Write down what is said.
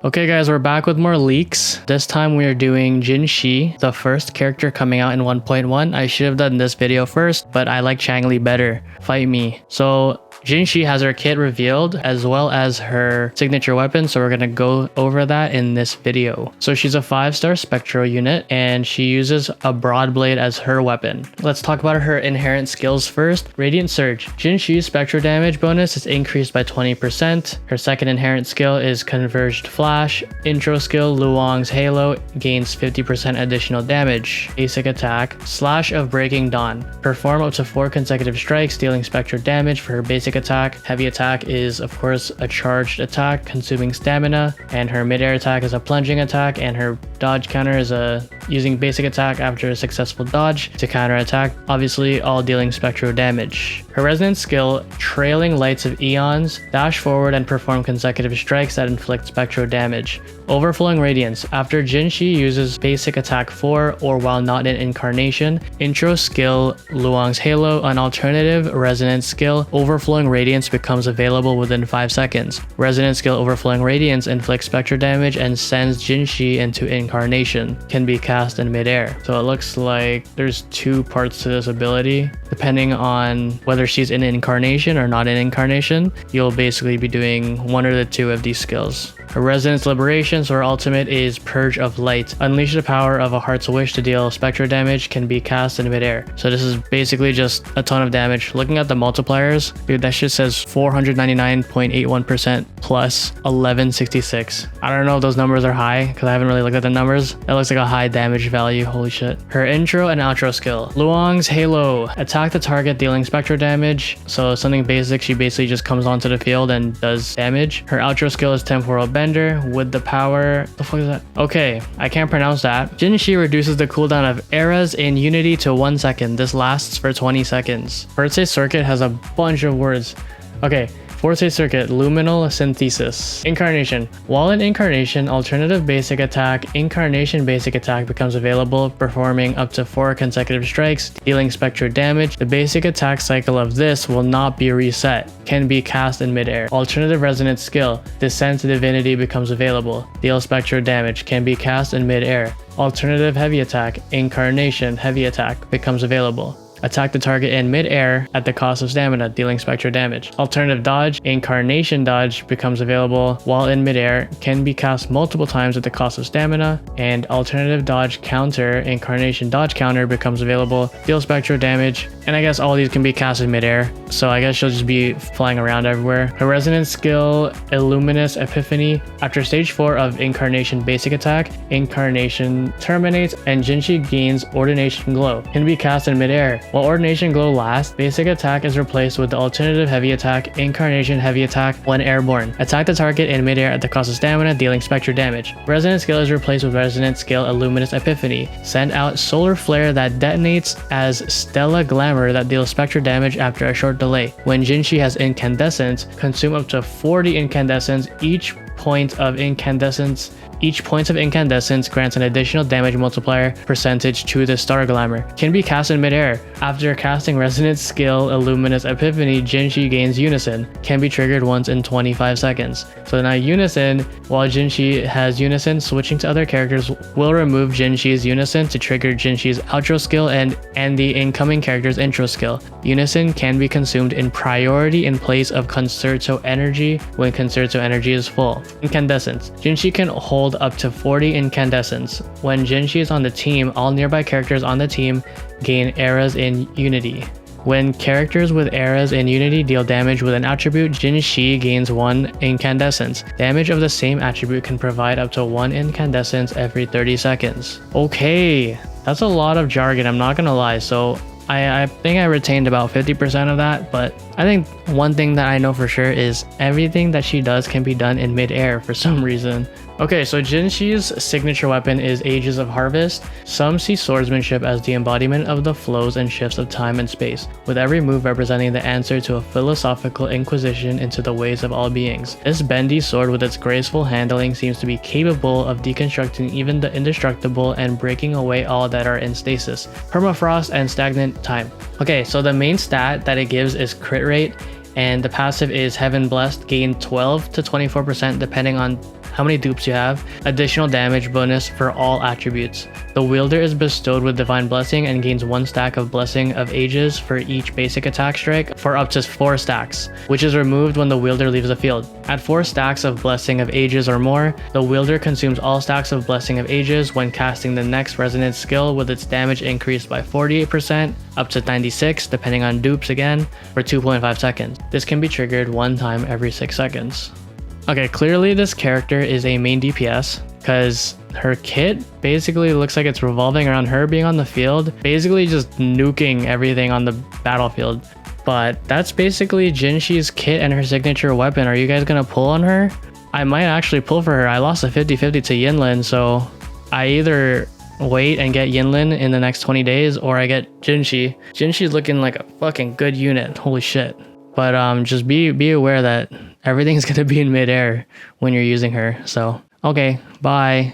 Okay guys, we're back with more leaks. This time we are doing Jinhsi, the first character coming out in 1.1. I should have done this video first, but I like Changli better. Fight me. So Jinhsi has her kit revealed as well as her signature weapon, so we're gonna go over that in this video. So she's a 5-star spectral unit and she uses a broad blade as her weapon. Let's talk about her inherent skills first. Radiant Surge. Jinhsi's spectral damage bonus is increased by 20%. Her second inherent skill is Converged Flash. Intro skill Luang's Halo gains 50% additional damage. Basic attack Slash of Breaking Dawn. Perform up to 4 consecutive strikes dealing spectral damage for her basic attack. Heavy attack is of course a charged attack consuming stamina, and her mid-air attack is a plunging attack, and her dodge counter is using basic attack after a successful dodge to counter attack, obviously all dealing spectral damage. Her resonance skill Trailing Lights of Eons. Dash forward and perform consecutive strikes that inflict spectral damage. Overflowing Radiance. After Jinhsi uses basic attack 4 or while not in incarnation, intro skill Luang's Halo, an alternative resonance skill Overflowing Radiance becomes available within 5 seconds. Resonance skill Overflowing Radiance inflicts spectral damage and sends Jinhsi into incarnation. Can be cast in midair. So it looks like there's 2 parts to this ability. Depending on whether she's in incarnation or not in incarnation, you'll basically be doing one or the 2 of these skills. Her Resonance Liberation, so her ultimate is Purge of Light. Unleash the power of a Heart's Wish to deal spectral damage, can be cast in midair. So this is basically just a ton of damage. Looking at the multipliers, dude, that shit says 499.81% plus 1166. I don't know if those numbers are high because I haven't really looked at the numbers. That looks like a high damage value, holy shit. Her intro and outro skill. Luang's Halo. Attack the target dealing spectral damage. So something basic, she basically just comes onto the field and does damage. Her outro skill is Temporal Bender with the power. The fuck is that? Okay, I can't pronounce that. Jinhsi reduces the cooldown of eras in Unity to 1 second. This lasts for 20 seconds. Forte Circuit has a bunch of words. Okay. Forte Circuit, Luminal Synthesis. Incarnation. While in Incarnation, alternative basic attack, Incarnation basic attack becomes available, performing up to 4 consecutive strikes, dealing spectral damage. The basic attack cycle of this will not be reset. Can be cast in midair. Alternative resonance skill, Descent to Divinity becomes available. Deal spectral damage. Can be cast in midair. Alternative heavy attack, Incarnation heavy attack becomes available. Attack the target in mid-air at the cost of stamina, dealing spectral damage. Alternative dodge, Incarnation dodge becomes available while in mid-air, can be cast multiple times at the cost of stamina, and alternative dodge counter, Incarnation dodge counter becomes available, deal spectral damage, and I guess all these can be cast in mid-air, so I guess she'll just be flying around everywhere. Her resonance skill, Illuminous Epiphany. After stage 4 of Incarnation basic attack, Incarnation terminates and Jinhsi gains Ordination Glow. Can be cast in mid-air. While Ordination Glow lasts, basic attack is replaced with the alternative heavy attack, Incarnation heavy attack when airborne. Attack the target in midair at the cost of stamina, dealing spectral damage. Resonance skill is replaced with resonance skill Illuminous Epiphany. Send out Solar Flare that detonates as Stella Glamour that deals spectral damage after a short delay. When Jinhsi has incandescence, consume up to 40 incandescence. Each point of incandescence grants an additional damage multiplier percentage to the Star Glamour. Can be cast in midair. After casting Resonance skill Illuminous Epiphany, Jinhsi gains Unison. Can be triggered once in 25 seconds. So now Unison, while Jinhsi has Unison, switching to other characters will remove Jinhsi's Unison to trigger Jinhsi's outro skill and the incoming character's intro skill. Unison can be consumed in priority in place of Concerto Energy when Concerto Energy is full. Incandescence. Jinhsi can hold up to 40 incandescence. When Jinhsi is on the team, all nearby characters on the team gain eras in Unity. When characters with eras in Unity deal damage with an attribute, Jinhsi gains 1 incandescence. Damage of the same attribute can provide up to 1 incandescence every 30 seconds. Okay, that's a lot of jargon, I'm not gonna lie. So I think I retained about 50% of that, but I think one thing that I know for sure is everything that she does can be done in mid-air for some reason. Okay, so Jinhsi's signature weapon is Ages of Harvest. Some see swordsmanship as the embodiment of the flows and shifts of time and space, with every move representing the answer to a philosophical inquisition into the ways of all beings. This bendy sword with its graceful handling seems to be capable of deconstructing even the indestructible and breaking away all that are in stasis, permafrost, and stagnant time. Okay, so the main stat that it gives is crit rate, and the passive is Heaven Blessed, gain 12 to 24% depending on how many dupes you have, additional damage bonus for all attributes. The wielder is bestowed with Divine Blessing and gains 1 stack of Blessing of Ages for each basic attack strike for up to 4 stacks, which is removed when the wielder leaves the field. At 4 stacks of Blessing of Ages or more, the wielder consumes all stacks of Blessing of Ages when casting the next resonance skill, with its damage increased by 48% up to 96 depending on dupes again for 2.5 seconds. This can be triggered 1 time every 6 seconds. Okay, clearly this character is a main DPS because her kit basically looks like it's revolving around her being on the field, basically just nuking everything on the battlefield. But that's basically Jinhsi's kit and her signature weapon. Are you guys gonna pull on her? I might actually pull for her. I lost a 50-50 to Yinlin, so I either wait and get Yinlin in the next 20 days or I get Jinhsi. Jinhsi's looking like a fucking good unit, holy shit. But just be aware that everything's gonna be in midair when you're using her. So, okay, bye.